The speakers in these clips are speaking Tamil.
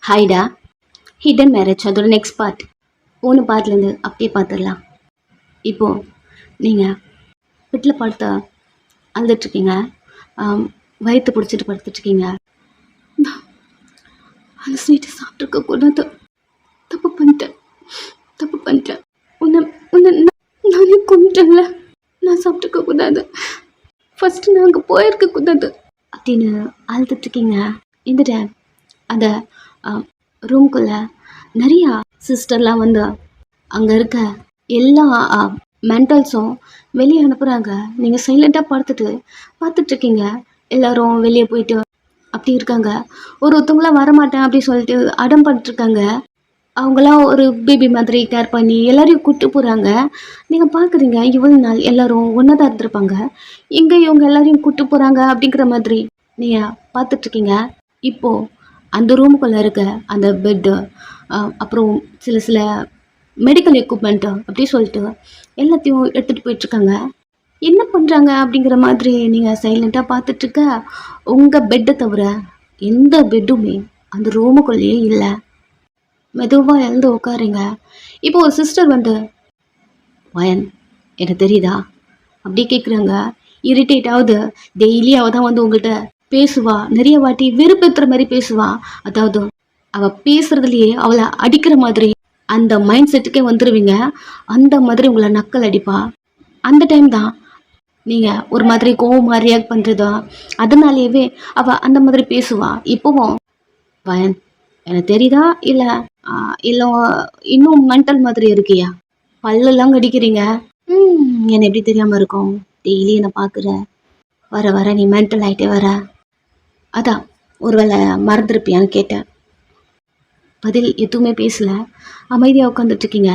ஹைடா, ஹிடன் மேரேஜ் அதோட நெக்ஸ்ட் பார்ட். போன பார்ட்லேருந்து அப்படியே பார்த்துடலாம். இப்போது நீங்கள் வீட்டில் படுத்த அழுதுட்ருக்கீங்க, வயிற்று பிடிச்சிட்டு படுத்துட்ருக்கீங்க. அந்த ஸ்வீட்டை சாப்பிட்ருக்க கூடாது. தப்பு பண்ணிட்டேன், தப்பு பண்ணிட்டேன். உன்னை உன்னை நானே கொண்டுட்டேன்ல. நான் சாப்பிட்ருக்க கூடாது. ஃபஸ்ட்டு நான் அங்கே போயிருக்க கூடாது அப்படின்னு அழுதுட்ருக்கீங்க. இந்த டைம் அந்த ரூம்குள்ளே நிறையா சிஸ்டர்லாம் வந்து அங்கே இருக்க எல்லா மென்டல்ஸும் வெளியே அனுப்புகிறாங்க. நீங்கள் சைலண்ட்டாக பார்த்துட்ருக்கீங்க. எல்லோரும் வெளியே போயிட்டு அப்படி இருக்காங்க. ஒருத்தவங்களாம் வரமாட்டேன் அப்படி சொல்லிட்டு அடம் பண்ணிட்டுருக்காங்க. அவங்களாம் ஒரு பேபி மாதிரி கேர் பண்ணி எல்லாரையும் கூப்பிட்டு போகிறாங்க. நீங்கள் பார்க்குறீங்க, இவ்வளோ நாள் எல்லோரும் ஒன்றா தான் இருந்திருப்பாங்க, எங்கே இவங்க எல்லாரையும் கூப்பிட்டு போகிறாங்க அப்படிங்கிற மாதிரி நீங்கள் பார்த்துட்ருக்கீங்க. இப்போது அந்த ரூமுக்குள்ளே இருக்க அந்த பெட்டு, அப்புறம் சில மெடிக்கல் எக்யூப்மெண்ட்டு அப்படி சொல்லிட்டு எல்லாத்தையும் எடுத்துகிட்டு போயிட்டுருக்காங்க. என்ன பண்ணுறாங்க அப்படிங்கிற மாதிரி நீங்கள் சைலண்ட்டாக பார்த்துட்ருக்க. உங்கள் பெட்டை தவிர எந்த பெட்டுமே அந்த ரூமுக்குள்ளேயே இல்லை. மெதுவாக எழுந்து உட்காருங்க. இப்போ ஒரு சிஸ்டர் வந்து, வயன் எனக்கு தெரியுதா அப்படி கேட்குறாங்க. இரிட்டேட் ஆகுது. டெய்லி அவள் தான் வந்து உங்கள்கிட்ட பேசுவா, நிறைய வாட்டி வெறுப்பேற்றுற மாதிரி பேசுவா. அதாவது அவள் பேசுறதுலையே அவளை அடிக்கிற மாதிரி அந்த மைண்ட் செட்டுக்கே வந்துடுவீங்க. அந்த மாதிரி உங்களை நக்கல் அடிப்பா. அந்த டைம் தான் நீங்கள் ஒரு மாதிரி கோவமாக ரியாக்ட் பண்ணுறதா, அதனாலேயே அவள் அந்த மாதிரி பேசுவா. இப்போவும் வயன் எனக்கு தெரியுதா இல்லை இல்லை இன்னும் மென்டல் மாதிரி இருக்கியா? பல்லெல்லாம் கடிக்கிறீங்க. என்னை எப்படி தெரியாமல் இருக்கும்? டெய்லி என்னை பார்க்குற, வர வர நீ மென்டல் ஆகிட்டே வர. அதான் ஒருவேளை மறந்துருப்பியான்னு கேட்டேன். பதில் எதுவுமே பேசலை, அமைதியாக உட்காந்துட்ருக்கீங்க.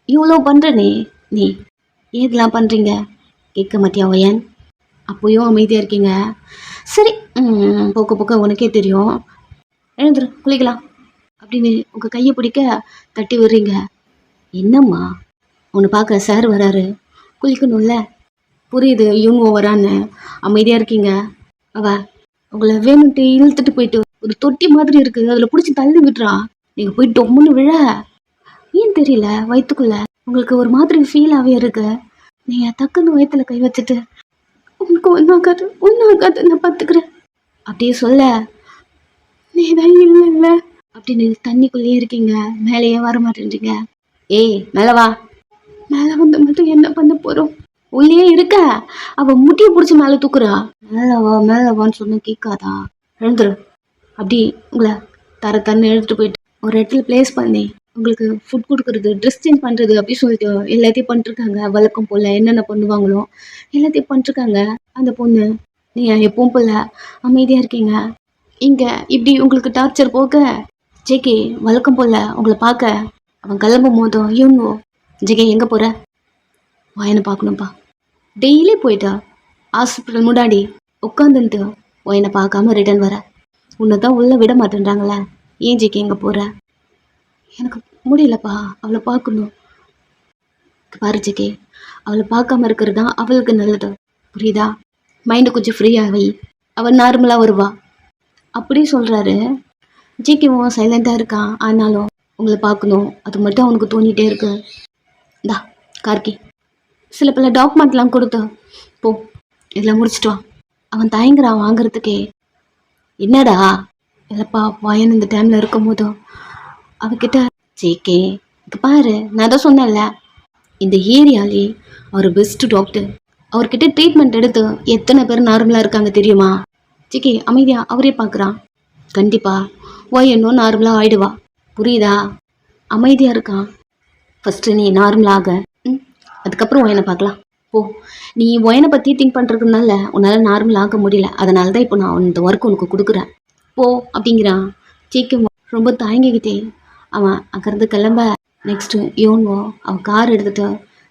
இவ்வளோ பண்ணுறனே, நீ ஏதெல்லாம் பண்ணுறீங்க கேட்க மாட்டியா ஒயன்? அப்போயும் அமைதியாக இருக்கீங்க. சரி, போக்க போக்க உனக்கே தெரியும். எழுந்துரு, குளிக்கலாம் அப்படின்னு உங்கள் கையை பிடிக்க தட்டி விடுறீங்க. என்னம்மா, உன்னை பார்க்க சார் வராரு, குளிக்கணும்ல? புரியுது, இவங்க வரான்னு அமைதியாக இருக்கீங்க. உங்களை வேணுன்ட்டு இழுத்துட்டு போயிட்டு ஒரு தொட்டி மாதிரி இருக்குது, அதில் பிடிச்சி தள்ளி விட்டுறா. நீங்கள் போய் டொம்முன்னு விழ. ஏன் தெரியல, வயிற்றுக்குள்ள உங்களுக்கு ஒரு மாதிரி ஃபீலாகவே இருக்கு. நீங்கள் டக்குன்னு வயிற்றுல கை வச்சுட்டு, உனக்கு ஒன்றாகாது நான் பார்த்துக்கிறேன் அப்படியே சொல்ல, நீ தான் இல்லை அப்படின்னு தண்ணிக்குள்ளேயே இருக்கீங்க. மேலேயே வர மாட்டேன்றீங்க. ஏய் மேலே வா. மேலே வந்து மட்டும் என்ன பண்ண போகிறோம்? உள்ளே இருக்க அவள் முட்டியை பிடிச்சி மேலே தூக்குறா. மேலே வான்னு சொன்ன கேட்காதா? எழுந்துரு. அப்படி உங்களை தரன்னு எழுதிட்டு போயிட்டு ஒரு இடத்துல பிளேஸ் பண்ணி உங்களுக்கு ஃபுட் கொடுக்குறது, ட்ரெஸ் சேஞ்ச் பண்ணுறது அப்படி சொல்லிட்டு எல்லாத்தையும் பண்ணிட்டுருக்காங்க. வழக்கம் போல் என்னென்ன பண்ணுவாங்களோ எல்லாத்தையும் பண்ணிட்டுருக்காங்க. அந்த பொண்ணு, நீங்கள் எப்பவும் போல் அமைதியாக இருக்கீங்க. இங்கே இப்படி உங்களுக்கு டார்ச்சர் போக, ஜேகே வழக்கம் போல் உங்களை பார்க்க அவன் கிளம்பும் போதும் இவனோ, ஜேகே எங்கே போகிற? வயனை பார்க்கணும்ப்பா. டெய்லி போயிட்டா ஹாஸ்பிட்டல் முன்னாடி உட்காந்துட்டு வயனை பார்க்காம ரிட்டர்ன் வர. உன்னை தான் உள்ளே விட மாட்டேன்றாங்களே, ஏன் ஜேகே எங்கே போகிற? எனக்கு முடியலப்பா, அவளை பார்க்கணும். பாரு ஜேகே, அவளை பார்க்காம இருக்கிறது தான் அவளுக்கு நல்லது, புரியுதா? மைண்டு கொஞ்சம் ஃப்ரீயாகி அவள் நார்மலாக வருவா அப்படி சொல்கிறாரு. ஜிக்கிவும் சைலண்ட்டாக இருக்கான். ஆனாலும் உங்களை பார்க்கணும், அது மட்டும் அவனுக்கு தோணிகிட்டே இருக்கு. தா கார்கி, சில பல டாக்குமெண்ட்லாம் கொடுத்து போ, இதெல்லாம் முடிச்சிட்டு வா. அவன் தயங்குறான் வாங்குறதுக்கே. என்னடா இல்லைப்பா, வயன் இந்த டைமில் இருக்கும் போதும் அவகிட்ட, ஜேகே இங்கே பாரு, நான் தான் சொன்னேன்ல, இந்த ஏரியாலே அவர் பெஸ்ட்டு டாக்டர். அவர்கிட்ட ட்ரீட்மெண்ட் எடுத்து எத்தனை பேர் நார்மலாக இருக்காங்க தெரியுமா? ஜிகே அமைதியாக அவரே பார்க்குறான். கண்டிப்பாக ஒயனும் நார்மலாக ஆயிடுவா, புரியுதா? அமைதியாக இருக்கான். ஃபஸ்ட்டு நீ நார்மலாக, அதுக்கப்புறம் ஒயனை பார்க்கலாம். ஓ, நீ ஒயனை பற்றி திங்க் பண்ணுறதுனால உன்னால் நார்மல் ஆக முடியல. அதனால தான் இப்போ நான் இந்த ஒர்க் உனக்கு கொடுக்குறேன், போ அப்படிங்கிறான். ஜிகே ரொம்ப தயங்கிக்கிட்டே அவன் அங்கேருந்து கிளம்ப. நெக்ஸ்ட்டு யோன்வோ அவன் கார் எடுத்துகிட்டு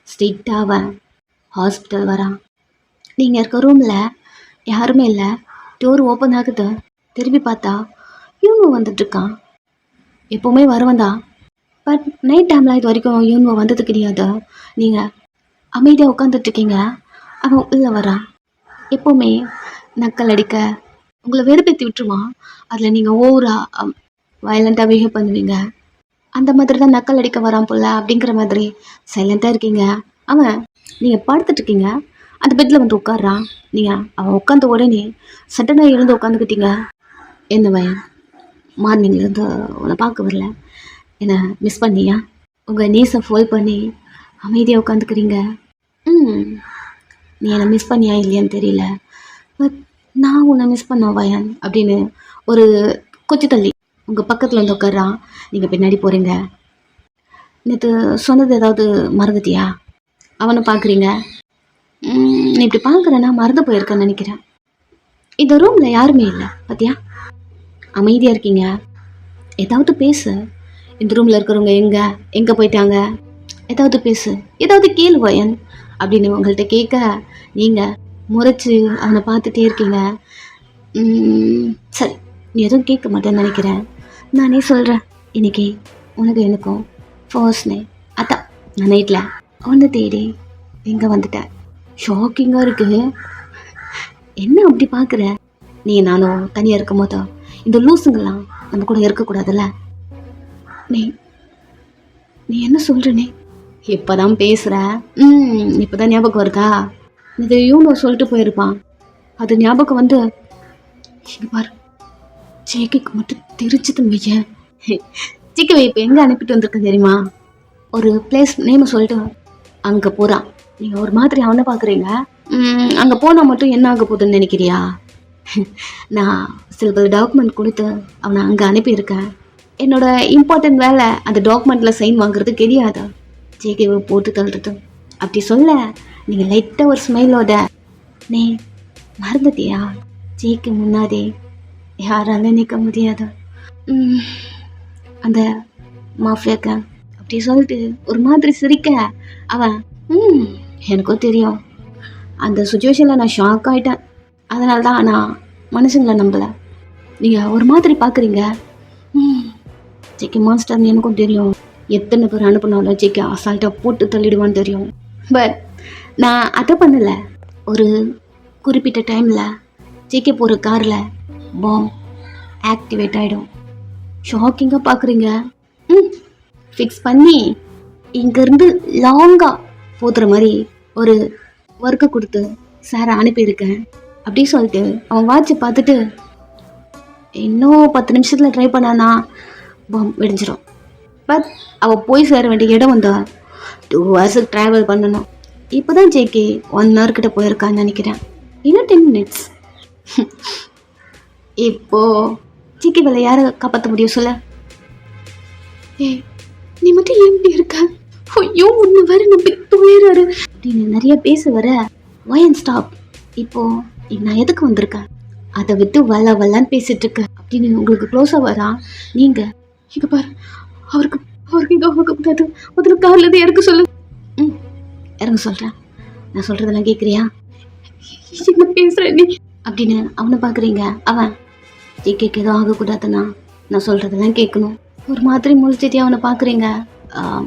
ஸ்ட்ரெயிட்டாக அவன் ஹாஸ்பிட்டல் வரான். நீங்கள் இருக்க ரூமில் யாருமே இல்லை. டோர் ஓப்பன் ஆகுது. திரும்பி பார்த்தா யூன்வோ வந்துட்டுருக்கான். எப்போவுமே வருவன் தான், பட் நைட் டைமில் இது வரைக்கும் யூன்வோ வந்தது கிடையாது. நீங்கள் அமைதியாக உட்காந்துட்ருக்கீங்க. அவன் உள்ளே வரான். எப்போவுமே நக்கல் அடிக்க உங்களை வெறுப்பேற்றி விட்டுருவான். அதில் நீங்கள் ஓவராக வயலண்ட்டாக பிஹேவ் பண்ணுவீங்க. அந்த மாதிரி தான் நக்கல் அடிக்க வரான் போல அப்படிங்கிற மாதிரி சைலண்ட்டாக இருக்கீங்க. அவன் நீங்கள் படுத்துட்டு இருக்கீங்க, அந்த பெட்டில் வந்து உட்காடுறான். நீங்கள் அவன் உட்காந்த உடனே சட்டனாக எழுந்து உட்காந்துக்கிட்டீங்க. என்ன வயன், மார்னிங்லேருந்து உன்னை பார்க்க வரல, என்னை மிஸ் பண்ணியா? உங்கள் நீஸை ஃபோல்ட் பண்ணி அமைதியாக உட்காந்துக்கிறீங்க. நீ என்னை மிஸ் பண்ணியா இல்லையான்னு தெரியல, பட் நான் உன்னை மிஸ் பண்ண வயன் அப்படின்னு ஒரு கொஞ்சம் தள்ளி உங்கள் பக்கத்தில் வந்து உட்காடுறான். நீங்கள் பின்னாடி போகிறீங்க. நேற்று சொன்னது ஏதாவது மறந்துட்டியா? அவனை பார்க்குறீங்க. நீ இப்படி பார்க்குறேன்னா மறந்து போயிருக்கேன்னு நினைக்கிறேன். இந்த ரூமில் யாருமே இல்லை பார்த்தியா? அமைதியாக இருக்கீங்க. ஏதாவது பேசு. இந்த ரூமில் இருக்கிறவங்க எங்கே போயிட்டாங்க, ஏதாவது பேசு, ஏதாவது கேளு வயன் அப்படின்னு உங்கள்கிட்ட கேட்க நீங்கள் முறைச்சி அவனை பார்த்துட்டே இருக்கீங்க. சரி, நீ எதுவும் கேட்க மாட்டேன்னு நினைக்கிறேன். நானே சொல்கிறேன். இன்னைக்கு உனக்கு எனக்கும் ஃபர்ஸ்ட் நைட். அதான் நான் நைட்டில் அவனை தேடி எங்கே வந்துட்டேன். ஷாக்கிங்காக இருக்குது. என்ன அப்படி பார்க்குற? நீ நானும் தனியாக இருக்கும் போதோ இந்த லூசுங்கெல்லாம் நம்ம கூட இருக்கக்கூடாதுல்ல? நீ என்ன சொல்கிறனே? இப்போ தான் பேசுகிற. இப்போ தான் ஞாபகம் வருதா? இது யூனோ சொல்லிட்டு போயிருப்பான். அது ஞாபகம் வந்து இங்கே பாரு, ஜேக்கு மட்டும் தெரிஞ்சது வையன். ஜிக்கவை இப்போ எங்கே அனுப்பிட்டு வந்திருக்கேன் தெரியுமா? ஒரு பிளேஸ் நேமை சொல்லிட்டு அங்கே போகிறான். நீங்கள் ஒரு மாதிரி அவனை பார்க்குறீங்க. அங்கே போனால் மட்டும் என்ன ஆக போகுதுன்னு நினைக்கிறியா? நான் சில டாக்குமெண்ட் கொடுத்து அவனை அங்கே அனுப்பியிருக்கேன். என்னோடய இம்பார்ட்டன்ட் வேலை அந்த டாக்குமெண்ட்டில் சைன் வாங்குறது கிடையாது, ஜேகேவை போட்டு தள்ளுறது. அப்படி சொல்ல நீங்கள் லைட்டாக ஒரு ஸ்மைலோட, நீ மறந்துட்டியா? ஜேக்கு முன்னாடி யாரால நிற்க முடியாது அந்த மாஃபியாக்க அப்படி சொல்லிட்டு ஒரு மாதிரி சிரிக்க அவன் எனக்கும் தெரியும். அந்த சுச்சுவேஷனில் நான் ஷாக் ஆகிட்டேன். அதனால தான் நான் மனுஷங்களை நம்பலை. நீங்கள் ஒரு மாதிரி பார்க்குறீங்க. ஜேகே மாஸ்டர்னு எனக்கும் தெரியும். எத்தனை பேர் அனுப்புனாலும் ஜேகே அசால்ட்டாக போட்டு தள்ளிடுவான்னு தெரியும். பட் நான் அதை பண்ணலை. ஒரு குறிப்பிட்ட டைமில் ஜேகே போகிற காரில் பாம் ஆக்டிவேட் ஆகிடும். ஷாக்கிங்காக பார்க்குறீங்க. ஃபிக்ஸ் பண்ணி இங்கேருந்து லாங்காக போதுற மாதிரி ஒரு ஒர்க்கை கொடுத்து சாரை அனுப்பியிருக்கேன் அப்படி சொல்லிட்டு அவன் வாட்சை பார்த்துட்டு இன்னும் 10 நிமிஷத்தில் ட்ரை பண்ணானா பாம் வெடிஞ்சிடும். பட் அவள் போய் சேர வேண்டிய இடம் வந்தா 2 hours ட்ராவல் பண்ணணும். இப்போ தான் ஜேகே 1 hour கிட்ட போயிருக்கான்னு நினைக்கிறேன். இன்னும் 10 minutes. இப்போது ஜேகே வேலை யாரை காப்பாற்ற முடியும் சொல்ல? நீ மட்டும் ஏன் இப்படி இருக்க? ஐயோ ஒன்று வர நம்பி துயராரு அப்படின்னு நிறைய பேச வர வயன் ஸ்டாப். இப்போ நான் எதுக்கு வந்திருக்கேன்? அதை விட்டு வல்லான்னு பேசிட்டு இருக்க அப்படின்னு உங்களுக்கு க்ளோஸாக வரா. நீங்கள் இங்கே பாரு, அவருக்கு எதுவும் ஆகக்கூடாது, முதல்ல கார்லேருந்து இறக்க சொல்லு. இறங்க சொல்கிறேன். நான் சொல்கிறதெல்லாம் கேட்குறியா? என்ன பேசுகிற நீ அப்படின்னு அவனை பார்க்குறீங்க. அவன் ஜேகேக்கு எதுவும் ஆகக்கூடாதுன்னா நான் சொல்கிறதெல்லாம் கேட்கணும். ஒரு மாதிரி முழிச்சிட்டே அவனை பார்க்குறீங்க.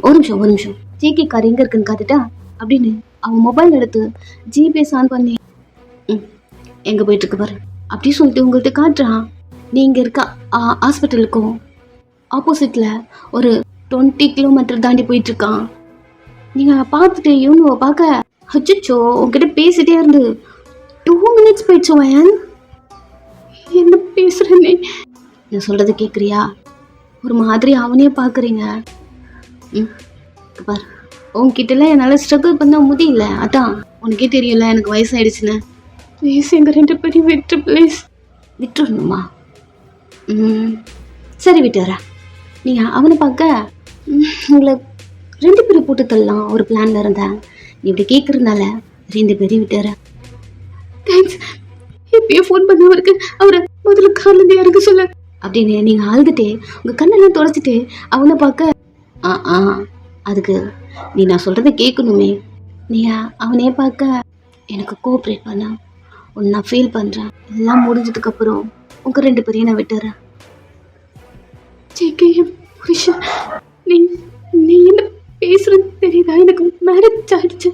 ஒரு நிமிஷம் ஜேகே கார் எங்கே இருக்குன்னு காத்துட்டா அப்படின்னு அவன் மொபைல் எடுத்து ஜிபிஎஸ் ஆன் பண்ணி எங்கே போயிட்டுருக்கு பாரு அப்படி சொல்லிட்டு உங்கள்கிட்ட காட்டுறான். நீங்கள் இருக்க ஹாஸ்பிட்டலுக்கும் ஆப்போசிட்டில் ஒரு 20 கிலோமீட்டர் தாண்டி போயிட்டுருக்கான். நீங்கள் பார்த்துட்டு யூனுவை பார்க்க அச்சோ உங்ககிட்ட பேசிட்டே இருந்து 2 minutes போயிடுச்சு. வயன் என்ன பேசுகிறேன்னே? நான் சொல்கிறது கேட்குறியா? ஒரு மாதிரி அவனே பார்க்குறீங்க. பார், உங்ககிட்டலாம் என்னால் ஸ்ட்ரகிள் பண்ண முடியல. அதான் உனக்கே தெரியல எனக்கு வயசாயிடுச்சுன்னு. ப்ளீஸ் எங்கள் 2 பேரையும் விட்டு ப்ளீஸ். விட்டுடணுமா? சரி விட்டுறேன். நீங்கள் அவனை பார்க்க உங்களை 2 பேரும் போட்டு தள்ளலாம் ஒரு பிளானில் இருந்தேன். நீ இப்படி கேட்குறதுனால 2 பேரையும் விட்டுறேன். தேங்க்ஸ். எப்பயும் ஃபோன் பண்ணவருக்கு அவரை முதல்ல கார்லேருந்து இறங்க சொல்ல அப்படின்னு நீங்கள் அழுதுட்டு உங்கள் கண்ணெல்லாம் தொடச்சிட்டு அவனை பார்க்க அதுக்கு நீ நான் சொல்கிறத கேட்கணுமே. நீங்கள் அவனே பார்க்க எனக்கு கோஆப்ரேட் பண்ண ஒன்று நான் ஃபீல் பண்ணுறேன். எல்லாம் முடிஞ்சதுக்கப்புறம் உங்கள் 2 பேரையும் நான் விட்டுறேன். ஜேகே புருஷன், நீ என்ன பேசுகிறது தெரியுதா? எனக்கு மேரேஜ் ஆகிடுச்சு.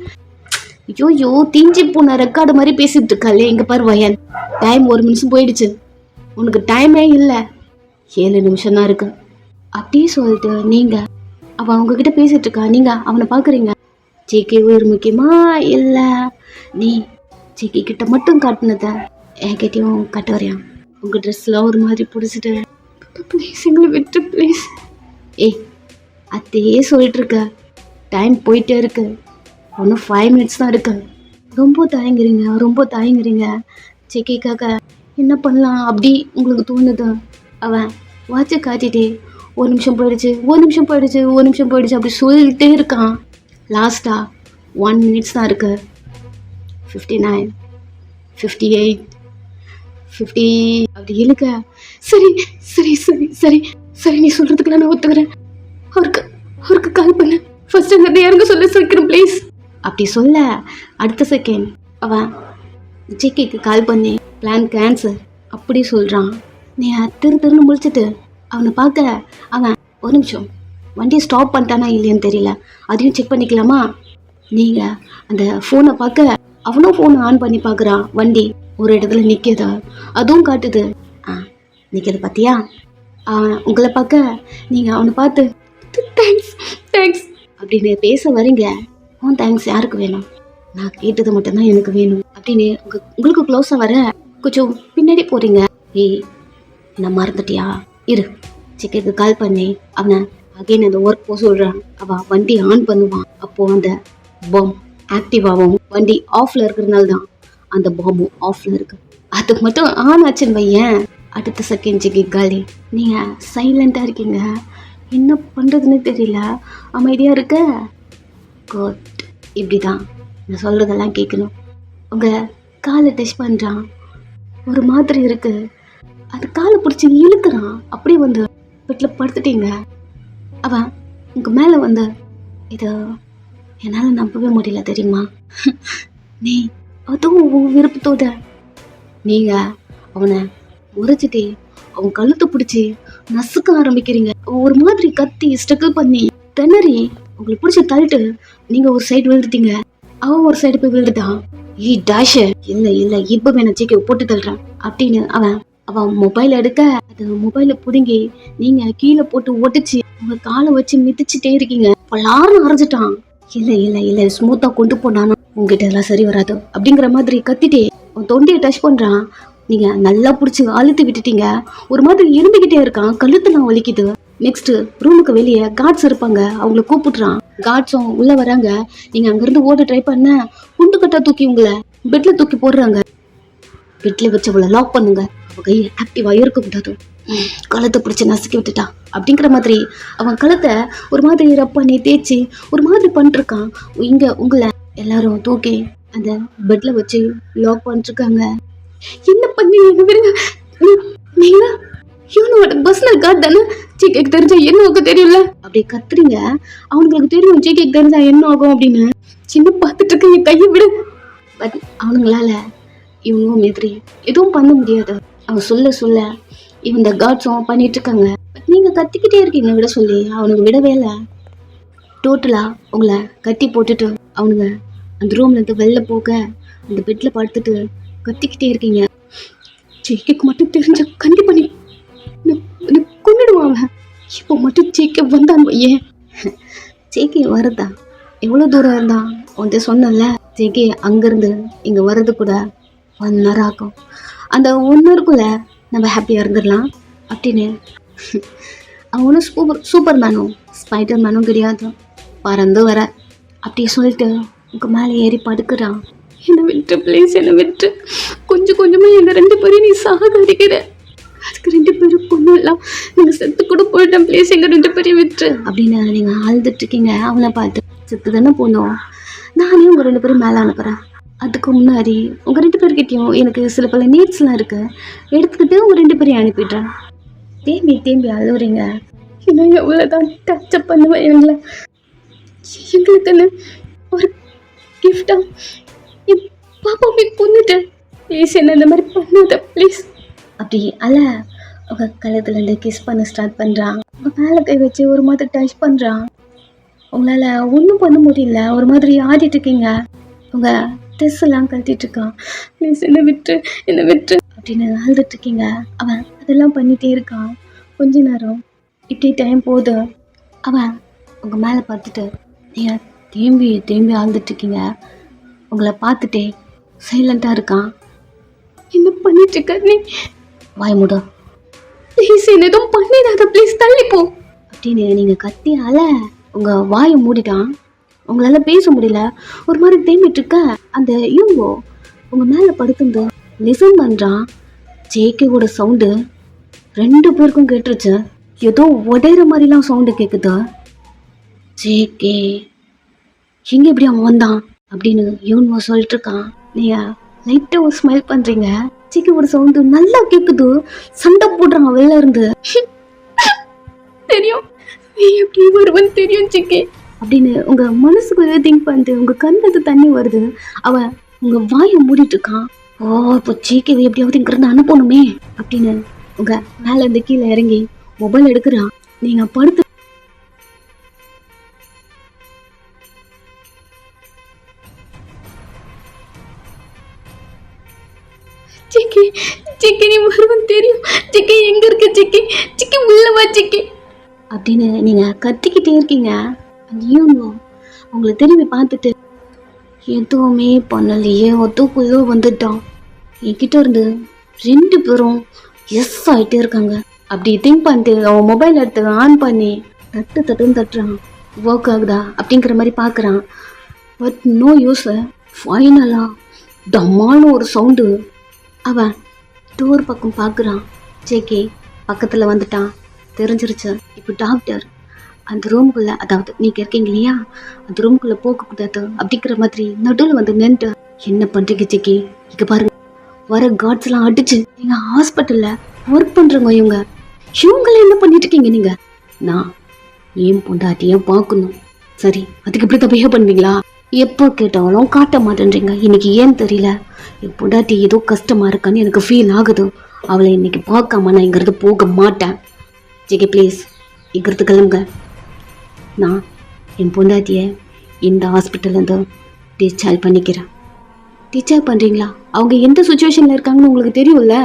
ஐயோ தீஞ்சி போன ரெக்கார்டு மாதிரி பேசிட்டு இருக்காளே. இங்கே பாரு வயன், டைம் 1 நிமிஷம் போயிடுச்சு. உனக்கு டைமே இல்லை. 7 நிமிஷம் தான் இருக்கு. அப்படியே சொல்லிட்டு நீங்கள் அவன் அவங்கக்கிட்ட பேசிகிட்டு இருக்கா, நீங்கள் அவனை பார்க்குறீங்க. ஜேகே உயிர் முக்கியமா இல்லை நீ ஜேகே கிட்ட மட்டும் காட்டினத என்கிட்டையும் காட்ட வரையா? உங்கள் ட்ரெஸ்லாம் ஒரு மாதிரி பிடிச்சிட்டு ப்ளீஸ் எங்களை விட்டு ப்ளீஸ். ஏய் அதையே சொல்லிட்டு இருக்க, டைம் போயிட்டே இருக்கு, ஒன்றும் 5 மினிட்ஸ் தான் இருக்கு. ரொம்ப தயங்குறீங்க. ஜேகேக்காக என்ன பண்ணலாம் அப்படி உங்களுக்கு தோணுது? அவன் வாட்சை காட்டிட்டே 1 நிமிஷம் போயிடுச்சு அப்படி சொல்லிட்டே இருக்கான். லாஸ்ட்டாக 1 மினிட்ஸ் தான் இருக்கு. 59, 58, 50 அப்படி இழுக்க. சரி சரி சரி சரி சரி நீ சொல்கிறதுக்குலாம் நான் ஒத்துக்கிறேன். அவருக்கு கால் பண்ண, ஃபர்ஸ்ட் அங்கே இறங்க சொல்ல சீக்கிரம் ப்ளீஸ். அப்படி சொல்ல அடுத்த செகண்ட் அவன் ஜேகேக்கு கால் பண்ணி பிளான் கேன்சல் அப்படி சொல்கிறான். நீ திருன்னு முழிச்சிட்டு அவனை பார்க்க, அவன் 1 நிமிஷம் வண்டியை ஸ்டாப் பண்ணிட்டானா இல்லையான்னு தெரியல, அதையும் செக் பண்ணிக்கலாமா? நீங்கள் அந்த ஃபோனை பார்க்க அவனும் ஃபோனை ஆன் பண்ணி பார்க்குறான். வண்டி ஒரு இடத்துல நிற்கிதா அதுவும் காட்டுது. நிற்கிறது பார்த்தியா? அவன் உங்களை பார்க்க நீங்கள் அவனை பார்த்து தேங்க்ஸ் அப்படின்னு பேச வரீங்க. தேங்க்ஸ் யாருக்கு வேணும்? நான் கேட்டது மட்டும்தான் எனக்கு வேணும் அப்படின்னு உங்களுக்கு க்ளோஸாக வர கொஞ்சம் பின்னாடி போகிறீங்க. ஏய் நான் மறந்துட்டியா? இரு, ஜேகேக்கு கால் பண்ணி அவனை அகைன் அந்த ஒர்க் போக சொல்கிறான். அவன் வண்டி ஆன் பண்ணுவான். அப்போது அந்த பாம் ஆக்டிவ் ஆகும். வண்டி ஆஃப்ல இருக்கிறதுனால தான் அந்த பாம்பும் ஆஃப்ல இருக்கு. அதுக்கு மட்டும் ஆன் ஆச்சுன்னு வையேன், அடுத்த செகண்ட் ஜேகே காலி. நீங்கள் சைலண்டாக இருக்கீங்க, என்ன பண்ணுறதுன்னு தெரியல, அமைதியாக இருக்க. குட், இப்படி தான் நான் சொல்கிறதெல்லாம் கேட்கணும். உங்கள் காலை டச் பண்ணுறான், ஒரு மாதிரி இருக்கு, அது காலை பிடிச்சி இழுக்கிறான். அப்படியே வந்து வீட்டில் படுத்துட்டீங்க. அவன் உங்கள் மேலே வந்து இதை என்னால் நம்பவே முடியல தெரியுமா? நீ அதுவும் உன் விருப்பத்தோட நீங்கள் அவனை முறைச்சிட்டே அவன் கழுத்தை பிடிச்சி நசுக்க ஆரம்பிக்கிறீங்க. ஒரு மாதிரி கத்தி ஸ்ட்ரகிள் பண்ணி திணறி உங்களை பிடிச்சி தள்ளிட்டு நீங்கள் ஒரு சைடு விழுந்துட்டீங்க, அவன் ஒரு சைடு போய் விழுந்துட்டான். டேஷ் இல்லை இப்போ வேணா ஜேகே போட்டு தள்ளுறான் அப்படின்னு அவன் மொபைல் எடுக்க அது மொபைலை பிடுங்கி நீங்கள் கீழே போட்டு ஒட்டிச்சு உங்கள் காலை வச்சு மிதிச்சுட்டே இருக்கீங்க. பலாரும் அரைஞ்சிட்டான். இல்லை ஸ்மூத்தாக கொண்டு போனானா உங்ககிட்ட எல்லாம் சரி வராது அப்படிங்கிற மாதிரி கத்திட்டே உன் தொண்டையை டச் பண்ணுறான். நீங்கள் நல்லா பிடிச்சி அழுத்து விட்டுட்டீங்க. ஒரு மாதிரி இருந்துக்கிட்டே இருக்கான், கழுத்துலாம் வலிக்குது. நெக்ஸ்ட் ரூமுக்கு வெளியே கார்ட்ஸ் இருப்பாங்க, அவங்கள கூப்பிடுறான். கார்ட்ஸும் உள்ளே வராங்க. நீங்கள் அங்கேருந்து ஓட ட்ரை பண்ண குண்டு கட்டா தூக்கி உங்களை பெட்டில் தூக்கி போடுறாங்க. பெட்டில் வச்சு அவளை லாக் பண்ணுங்க, அவள் கையை ஆக்டிவாக இருக்கக்கூடாது, கழுத்தை பிடிச்சி நசுக்கி விட்டுட்டா அப்படிங்கிற மாதிரி அவன் கழுத்தை ஒரு மாதிரி ரப் பண்ணி தேய்ச்சி ஒரு மாதிரி பண்ணிருக்கான். இங்கே உங்களை எல்லாரும் தூக்கி அந்த பெட்டில் வச்சு லாக் பண்ணிருக்காங்க. என்ன பண்ணி நீங்களா இவனோட பர்சனல் கார்டு தானே, ஜேகேக்கு தெரிஞ்சா என்ன ஆகும் தெரியல அப்படி கத்துறீங்க. அவனுங்களுக்கு தெரியும் ஜேகேக்கு தெரிஞ்சா என்ன ஆகும் அப்படின்னு. சின்ன பார்த்துட்டு இருக்க என் கையை விடு. பட் அவனுங்களால இவங்க மாதிரி எதுவும் பண்ண முடியாது. அவன் சொல்ல இந்த கார்ட்ஸும் பண்ணிட்டு இருக்காங்க. பட் நீங்கள் கத்திக்கிட்டே இருக்கீங்க விட சொல்லி, அவனுக்கு விடவே இல்லை. டோட்டலாக உங்களை கட்டி போட்டுட்டு அவனுங்க அந்த ரூம்லேருந்து வெளில போக அந்த பெட்டில் படுத்துட்டு கத்திக்கிட்டே இருக்கீங்க. ஜேகேக்கு மட்டும் தெரிஞ்ச கண்டிப்பா நீ கொண்டுடுவான். இப்போ மட்டும் ஜேகே வந்தான் ஏன் ஜேகே வரதா எவ்வளோ தூரம் இருந்தான் உன்கிட்ட சொன்னல. ஜேகே அங்கேருந்து இங்கே வர்றது கூட 1 hour ஆகும். அந்த 1 hourக்குள்ள நம்ம ஹாப்பியாக இருந்துடலாம் அப்படின்னு. அவனும் சூப்பர் மேனும் ஸ்பைடர் மேனும் கிடையாது, பறந்து வர அப்படியே சொல்லிட்டு உங்கள் மேலே ஏறி படுக்கிறான். என்னை விட்டு ப்ளீஸ், என்னை விட்டு கொஞ்சம் கொஞ்சமாக எங்கள் 2 பேரையும் நீ சாகடிக்கிற. அதுக்கு 2 பேரும் பொண்ணுலாம் நீங்கள் செத்து கூட போயிட்டேன், ப்ளீஸ் எங்கள் 2 பேரையும் விட்டு அப்படின்னு நீங்கள் ஆழ்ந்துட்டுருக்கீங்க. அவனை பார்த்து செத்து தானே போனோம், நானே உங்கள் 2 பேரும் மேலே அனுப்புகிறேன். அதுக்கு முன்னாடி உங்கள் 2 பேர்கிட்டையும் எனக்கு சில பல நீட்ஸ்லாம் இருக்குது, எடுத்துக்கிட்டு உங்கள் 2 பேரையும் அனுப்பிடுறேன். தேம்பி அழுவுறீங்க. இன்னும் எவ்வளோதான் டச்சப் பண்ணுவேன் எங்களுக்குன்னு ஒரு கிஃப்டாக என் பாப்பாவை கொண்டுட்டேன், ப்ளீஸ் என்ன இந்த மாதிரி பண்ணாத ப்ளீஸ் அப்படி அல்ல. உங்கள் கழுத்துலேருந்து கிஸ் பண்ண ஸ்டார்ட் பண்ணுறான். உங்கள் மேலே கை வச்சு ஒரு மாதிரி டச் பண்ணுறான். உங்களால் ஒன்றும் பண்ண முடியல, ஒரு மாதிரி ஆடிட்டு இருக்கீங்க. உங்கள் ட்ரெஸ் எல்லாம் கழட்டிட்டு இருக்கான். ப்ளீஸ் என்னை விட்டு அப்படின்னு அழுதுட்டு இருக்கீங்க. அவன் அதெல்லாம் பண்ணிகிட்டே இருக்கான். கொஞ்ச நேரம் இப்படி டைம் போகுது. அவன் உங்கள் மேலே பார்த்துட்டு நீங்கள் திரும்பி திரும்பி ஆழ்ந்துட்டுருக்கீங்க. உங்களை பார்த்துட்டே சைலண்ட்டாக இருக்கான். என்ன பண்ணிட்டுருக்க நீ? வாய் மூட ப்ளீஸ், என்ன எதுவும் பண்ணிடாத ப்ளீஸ், தள்ளிப்போ அப்படின்னு நீங்கள் கத்தியால உங்கள் வாயை மூடிட்டான். உங்களால் பேச முடியல, ஒரு மாதிரி தேம்பிட்டுருக்க. அந்த யூங்கோ உங்கள் மேலே படுத்துந்து லிசன் பண்ணுறான். ஜேகேவோட சவுண்டு 2 பேருக்கும் கேட்டுருச்சு. ஏதோ உடையிற மாதிரிலாம் சவுண்டு கேட்குது. ஜேகே எங்கே இப்படி அவன் வந்தான் அப்படின்னு யூன்வோ சொல்லிட்டு இருக்கான். நீங்கள் லைட்டாக ஒரு ஸ்மைல் பண்ணுறீங்க. ஜேகேவோட சவுண்டு நல்லா கேட்குது. சண்டை போடுறான் வெளில இருந்து. தெரியும் நீ எப்படி வருவன்னு தெரியும் ஜேகே அப்படின்னு உங்கள் மனசுக்குள்ளே திங்க் பண்ணிட்டு உங்கள் கண்ணது தண்ணி வருது. அவன் உங்கள் வாயை மூடிட்டு இருக்கான். ஓ இப்போ ஜேகேவை எப்படியாவது இங்கிருந்து அனுப்பணுமே அப்படின்னு உங்கள் மேலே இருந்து கீழே இறங்கி மொபைல் எடுக்கிறான். நீங்கள் படுத்து ஜிக்கி ஜிக்கி நீ வருவன் தெரியும். ஜிக்கி எங்க இருக்கு ஜிக்கி? ஜிக்கி உள்ளவா ஜிக்கி அப்படின்னு நீங்க கத்திக்கிட்டே இருக்கீங்க. ஐயோ உங்களை திரும்பி பார்த்துட்டு எதுவுமே பண்ணலையே, ஒத்துக்குள்ளே வந்துட்டான். என்கிட்ட இருந்து 2 பேரும் எஸ் ஆகிட்டே இருக்காங்க. அப்படி திங்க் பண்ணிட்டு அவன் மொபைல் எடுத்து ஆன் பண்ணி தட்டுன்னு தட்டுறான். ஒர்க் ஆகுதா அப்படிங்கிற மாதிரி பார்க்குறான். But no use. ஃபைனலாக டம்மான்னு ஒரு சவுண்டு. அவன் டோர் பக்கம் பார்க்குறான். ஜேகே பக்கத்தில் வந்துட்டான். தெரிஞ்சிருச்சு இப்போ டாக்டர் அந்த ரூம்குள்ளே, அதாவது நீங்கள் இருக்கீங்க இல்லையா, அந்த ரூம்குள்ளே போகக்கூடாது அப்படிங்கிற மாதிரி நடுவில் வந்து நின்று என்ன பண்ணுறீங்க ஜேகே? இங்கே பாருங்க, வர கார்ட்ஸ்லாம் அடிச்சு நீங்கள் ஹாஸ்பிட்டலில் ஒர்க் பண்ணுறவங்க இவங்கள என்ன பண்ணிட்டு இருக்கீங்க நீங்கள்? நான் ஏன் பொண்டாட்டியை பார்க்கணும். சரி, அதுக்கு இப்படி தான் பிஹேவ் பண்ணுவீங்களா? எப்போ கேட்டாலும் காட்ட மாட்டேன்றீங்க. இன்னைக்கு ஏன் தெரியல, என் பொண்டாட்டி ஏதோ கஷ்டமாக இருக்கான்னு எனக்கு ஃபீல் ஆகுது. அவளை இன்னைக்கு பார்க்காம நான் இங்கிறது போக மாட்டேன். ஜேகே ப்ளீஸ் இங்கிறது கிளம்புங்க. நான் என் பொண்டாட்டியை இந்த ஹாஸ்பிட்டல்லேருந்து டிஸ்சார்ஜ் பண்ணிக்கிறேன். டிஸ்சார்ஜ் பண்ணுறீங்களா? அவங்க எந்த சுச்சுவேஷனில் இருக்காங்கன்னு உங்களுக்கு தெரியும்ல?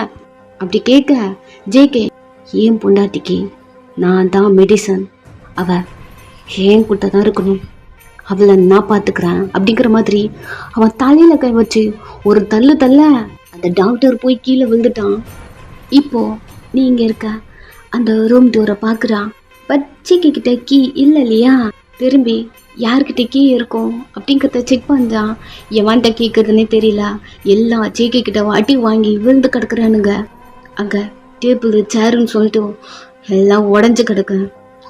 அப்படி கேட்க ஜேகே ஏன் பொண்டாட்டிக்கு நான் தான் மெடிசன், அவள் ஏன் கிட்ட தான் இருக்கணும், அவளை நான் பார்த்துக்கிறேன் அப்படிங்கிற மாதிரி அவன் தலையில் கை வச்சு ஒரு தள்ள அந்த டாக்டர் போய் கீழே விழுந்துட்டான். இப்போது நீ இங்கே இருக்க அந்த ரூம் டோரை பார்க்குறான். பட் ஜேகே கிட்ட கீ இல்லை இல்லையா? திரும்பி யார்கிட்ட கீ இருக்கும் அப்படிங்கிறத செக் பண்ணுறான். எவன்கிட்ட கேட்குறதுனே தெரியல. எல்லாம் ஜேகே கிட்ட வாட்டி வாங்கி விழுந்து கிடக்குறானுங்க. அங்கே டேபிள் சேருன்னு சொல்லிட்டு எல்லாம் உடஞ்சி கிடக்கு.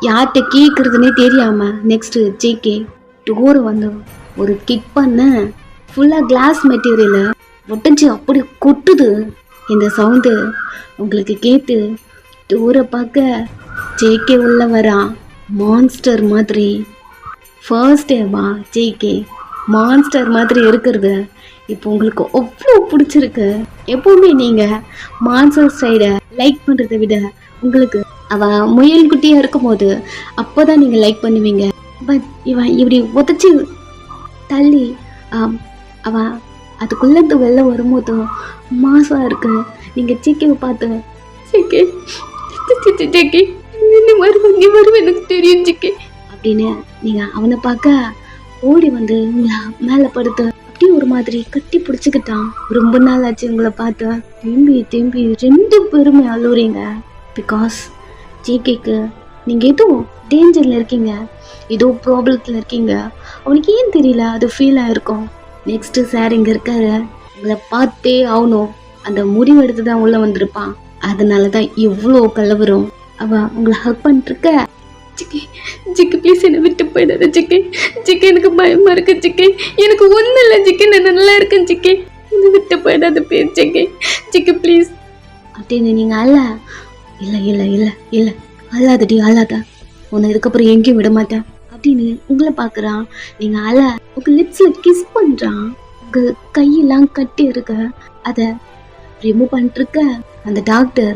யார்கிட்ட கேட்குறதுனே தெரியாமல் நெக்ஸ்ட்டு ஜேகே டோரை வந்து ஒரு கிக் பண்ண ஃபுல்லாக கிளாஸ் மெட்டீரியலை ஒட்டஞ்சி அப்படி கொட்டுது. இந்த சவுண்டு உங்களுக்கு கேட்டு டோரை பார்க்க ஜேகே உள்ள வரான் மான்ஸ்டர் மாதிரி. ஃபர்ஸ்ட் டைமா ஜேகே மான்ஸ்டர் மாதிரி இருக்கிறது இப்போ உங்களுக்கு அவ்வளோ பிடிச்சிருக்கு. எப்போவுமே நீங்கள் மான்ஸ்டர் சைடை லைக் பண்ணுறதை விட உங்களுக்கு அவன் முயல் குட்டியாக இருக்கும் போது அப்போ தான் நீங்கள் லைக் பண்ணுவீங்க. பட் இவன் இப்படி உதச்சி தள்ளி அவன் அதுக்குள்ளேருந்து வெளில வரும்போது மாசாக இருக்கு. நீங்கள் ஜேகேவை பார்த்து ஜேகே ஜேகே என்ன வருவேன் எனக்கு தெரியும் ஜேகே அப்படின்னு நீங்கள் அவனை பார்க்க ஓடி வந்து உங்களை மேலே படுத்து அப்படியே ஒரு மாதிரி கட்டி பிடிச்சிக்கிட்டான். ரொம்ப நாள் ஆச்சு உங்களை பார்த்து. திரும்பி 2 பேருமே அழுவுறீங்க. பிகாஸ் ஜேகேக்கு நீங்கள் ஏதோ டேஞ்சரில் இருக்கீங்க, ஏதோ ப்ராப்ளத்தில் இருக்கீங்க. அவனுக்கு ஏன் தெரியல, அது ஃபீல் ஆகிருக்கும். நெக்ஸ்ட்டு சார் இங்கே இருக்காரு, உங்களை பார்த்தே ஆகணும். அந்த முடிவு எடுத்து தான் உள்ளே வந்திருப்பான். அதனால தான் இவ்வளோ கலவரம். அவன் உங்களை ஹக் பண்ணிட்டுருக்க. ஜிக்கே ஜிக்கே ப்ளீஸ் என்னை விட்டு போயிடாத ஜிக்கே. ஜிக்கே எனக்கு பயமாக இருக்கு ஜிக்கே. எனக்கு ஒன்றும் இல்லை ஜிக்கே, நான் நல்லா இருக்கேன் ஜிக்கே. என்னை விட்டு போயிடாத பேர் ஜிக்கே. ஜிக்கே ப்ளீஸ் அப்படின்னு நீங்கள் அல்ல இல்லை இல்லை இல்லை இல்லை அல்லாதடி அல்லாத, உன்னை இதுக்கப்புறம் எங்கேயும் விட மாட்டேன் அப்படின்னு உங்களை பார்க்குறான். நீங்கள் அல உங்கள் லிப்ஸில் கிஸ் பண்ணுறான். உங்கள் கையெல்லாம் கட்டி இருக்க அதை ரிமூவ் பண்ணிட்டுருக்க. அந்த டாக்டர்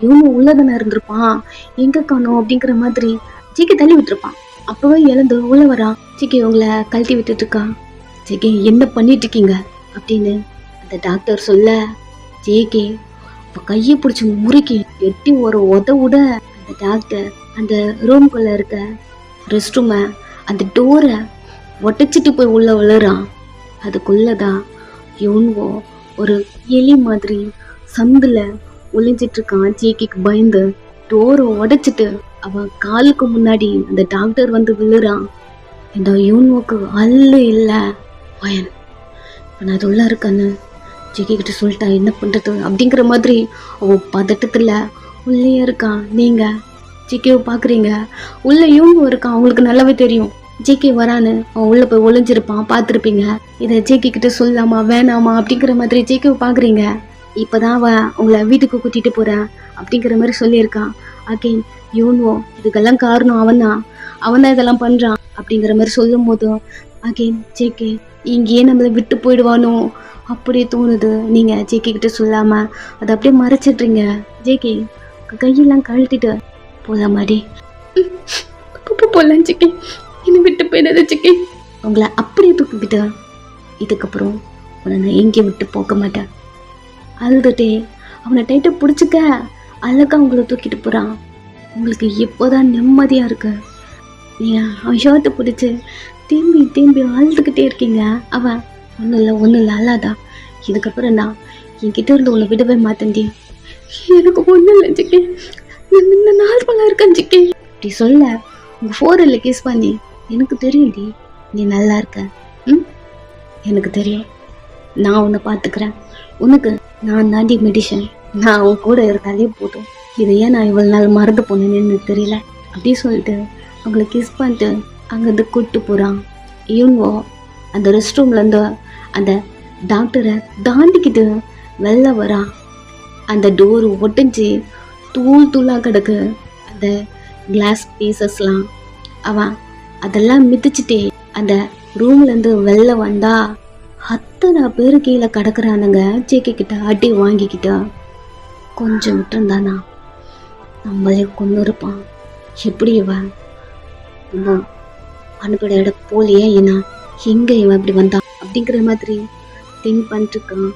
இவங்க உள்ளதானே இருந்திருப்பான், எங்கே காணும் அப்படிங்கிற மாதிரி ஜேகே தள்ளி விட்டுருப்பான். அப்போவே எழுந்து உள்ள வரான். ஜேகே உங்களை கழட்டி விட்டுட்டு இருக்கான். ஜேகே என்ன பண்ணிட்டு இருக்கீங்க அப்படின்னு அந்த டாக்டர் சொல்ல ஜேகே இப்போ கையை பிடிச்சி முறுக்கி எட்டி ஒரு உத அந்த டாக்டர் அந்த ரூம்குள்ள இருக்க ரெஸ்ட் ரூமை அந்த டோரை ஒட்டச்சிட்டு போய் உள்ள விழுறான். அதுக்குள்ளதான் யூன்வோ ஒரு எலி மாதிரி சந்துல ஒளிஞ்சிட்டு இருக்கான். ஜேக்கிக்கு பயந்து டோரை உடைச்சிட்டு அவன் காலுக்கு முன்னாடி அந்த டாக்டர் வந்து விழுறான். இந்த யூன்வோக்கு அல்லு இல்லை பயன். இப்போ நான் அது உள்ள இருக்கேன்னு ஜேக்கி கிட்ட சொல்லிட்டா என்ன பண்றது அப்படிங்கிற மாதிரி அவன் பதட்டத்துல உள்ளே இருக்கான். நீங்க ஜேக்கியை பாக்குறீங்க, உள்ள யூன்வோ இருக்கான். அவங்களுக்கு நல்லாவே தெரியும் ஜேக்கி வரான்னு. அவன் உள்ள போய் ஒளிஞ்சிருப்பான், பார்த்துருப்பீங்க. இதை ஜேக்கி கிட்ட சொல்லலாமா வேணாமா அப்படிங்கிற மாதிரி ஜேக்கியை பாக்குறீங்க. இப்பதான் அவன் உங்களை வீட்டுக்கு கூட்டிட்டு போறேன் அப்படிங்கிற மாதிரி சொல்லியிருக்கான். அகெயின் யூன்வோ இதுக்கெல்லாம் காரணம் அவன் தான் இதெல்லாம் பண்றான் அப்படிங்கிற மாதிரி சொல்லும் போதும் அகெயின் ஜேகே இங்கேயே நம்மளை விட்டு போயிடுவானோ அப்படியே தோணுது. நீங்க ஜேகே கிட்ட சொல்லாம அதை அப்படியே மறைச்சிடுறீங்க. ஜேகே கையெல்லாம் கழட்டிட்டு போலாமாடி போலாம் ஜேகே, என்னை விட்டு போயிடாத ஜேகே. உங்களை அப்படியே தூக்கிக்கிட்டு இதுக்கப்புறம் உன்னை நான் எங்கேயும் விட்டு போக மாட்டேன். அழுதுட்டே அவனை டைட்டை பிடிச்சிக்க அழகா உங்களை தூக்கிட்டு போறான். உங்களுக்கு எப்போதான் நிம்மதியா இருக்கு. நீங்க அவன் ஷர்ட்டை பிடிச்சி தேம்பி அழுதுகிட்டே இருக்கீங்க. அவன் ஒன்றும் இல்லை அல்லாதா, இதுக்கப்புறம் நான் என்கிட்ட இருந்து உன்னை விடவே மாட்டேன்டி. எனக்கு ஒன்றும் இல்லை ஜிக்கே, நான் நார்மலாக இருக்கேன் ஜிக்கே இப்படி சொல்ல உங்கள் ஃபோரில் கிஸ் பண்ணி எனக்கு தெரியும்டி நீ நல்லா இருக்க. எனக்கு தெரியும், நான் உன்னை பார்த்துக்கிறேன். உனக்கு நான் தாண்டி மெடிஷன். நான் உன் கூட இருந்தாலே போதும். இதை ஏன் நான் இவ்வளோ நாள் மறந்து போனேன்னு எனக்கு தெரியல அப்படி சொல்லிட்டு அவங்கள கிஸ் பண்ணிட்டு அங்கேருந்து கூப்பிட்டு போகிறான். யூன்வோ அந்த ரெஸ்ட் ரூம்லேருந்து அந்த டாக்டரை தாண்டிக்கிட்டு வெளில வரான். அந்த டோர் ஒட்டிஞ்சு தூளாக கிடக்கு அந்த கிளாஸ் பீசஸ்லாம். அவன் அதெல்லாம் மிதிச்சுட்டே அந்த ரூம்லேருந்து வெளில வந்தா அத்தனை பேர் கீழே கிடக்குறானுங்க. ஜேகே கிட்ட அடி வாங்கிக்கிட்டா. கொஞ்சம் விட்டுருந்தானா நம்மளே கொண்டு இருப்பான். எப்படி இவன் நம்ம அனுப்பிட இடம் போலியே, என்ன எங்க இவன் இப்படி வந்தான் அப்படிங்கிற மாதிரி திங்க் பண்ணிட்டு இருக்கான்.